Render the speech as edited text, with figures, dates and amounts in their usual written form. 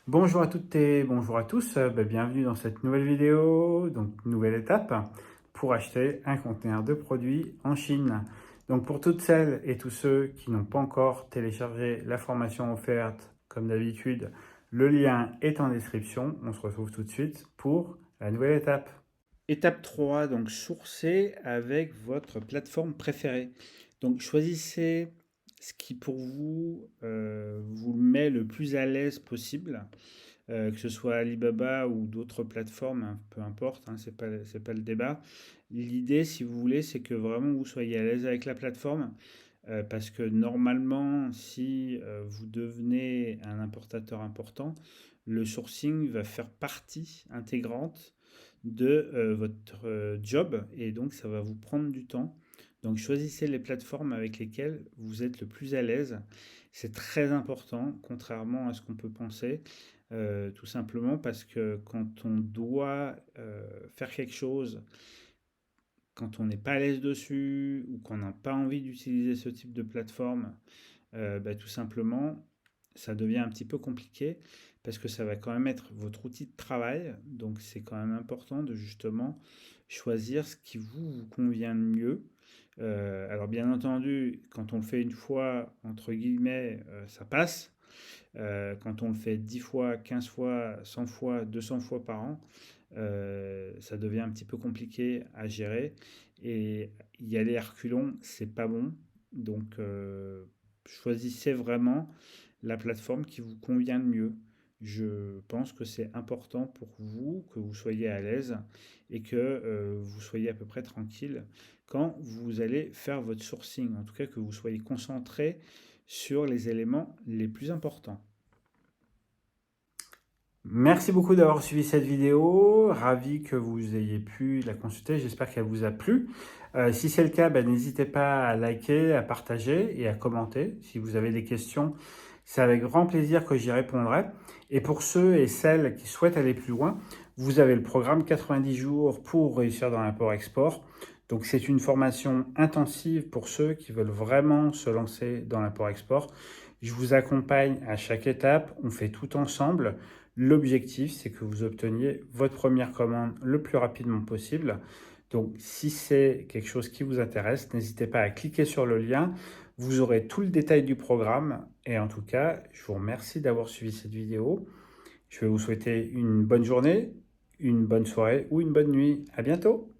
Bonjour à toutes et bonjour à tous, bienvenue dans cette nouvelle vidéo, donc nouvelle étape pour acheter un conteneur de produits en Chine. Donc pour toutes celles et tous ceux qui n'ont pas encore téléchargé la formation offerte, comme d'habitude, le lien est en description. On se retrouve tout de suite pour la nouvelle étape. Étape 3, donc sourcer avec votre plateforme préférée. Donc choisissez ce qui pour vous vous met le plus à l'aise possible, que ce soit Alibaba ou d'autres plateformes, hein, peu importe, hein, c'est pas le débat. L'idée, si vous voulez, c'est que vraiment vous soyez à l'aise avec la plateforme, parce que normalement, si vous devenez un importateur important, le sourcing va faire partie intégrante de votre job et donc ça va vous prendre du temps. Donc choisissez les plateformes avec lesquelles vous êtes le plus à l'aise. C'est très important, contrairement à ce qu'on peut penser, tout simplement parce que quand on doit faire quelque chose, quand on n'est pas à l'aise dessus ou qu'on n'a pas envie d'utiliser ce type de plateforme, tout simplement, ça devient un petit peu compliqué parce que ça va quand même être votre outil de travail. Donc c'est quand même important de justement choisir ce qui vous convient le mieux. Alors bien entendu, quand on le fait une fois, entre guillemets, ça passe. Quand on le fait 10 fois, 15 fois, 100 fois, 200 fois par an, ça devient un petit peu compliqué à gérer. Et y aller à reculons, c'est pas bon. Donc, choisissez vraiment la plateforme qui vous convient le mieux. Je pense que c'est important pour vous que vous soyez à l'aise et que vous soyez à peu près tranquille quand vous allez faire votre sourcing. En tout cas, que vous soyez concentré sur les éléments les plus importants. Merci beaucoup d'avoir suivi cette vidéo. Ravi que vous ayez pu la consulter. J'espère qu'elle vous a plu. Si c'est le cas, n'hésitez pas à liker, à partager et à commenter. Si vous avez des questions, c'est avec grand plaisir que j'y répondrai. Et pour ceux et celles qui souhaitent aller plus loin, vous avez le programme 90 jours pour réussir dans l'import-export. Donc c'est une formation intensive pour ceux qui veulent vraiment se lancer dans l'import-export. Je vous accompagne à chaque étape, on fait tout ensemble. L'objectif, c'est que vous obteniez votre première commande le plus rapidement possible. Donc, si c'est quelque chose qui vous intéresse, n'hésitez pas à cliquer sur le lien. Vous aurez tout le détail du programme. Et en tout cas, je vous remercie d'avoir suivi cette vidéo. Je vais vous souhaiter une bonne journée, une bonne soirée ou une bonne nuit. À bientôt!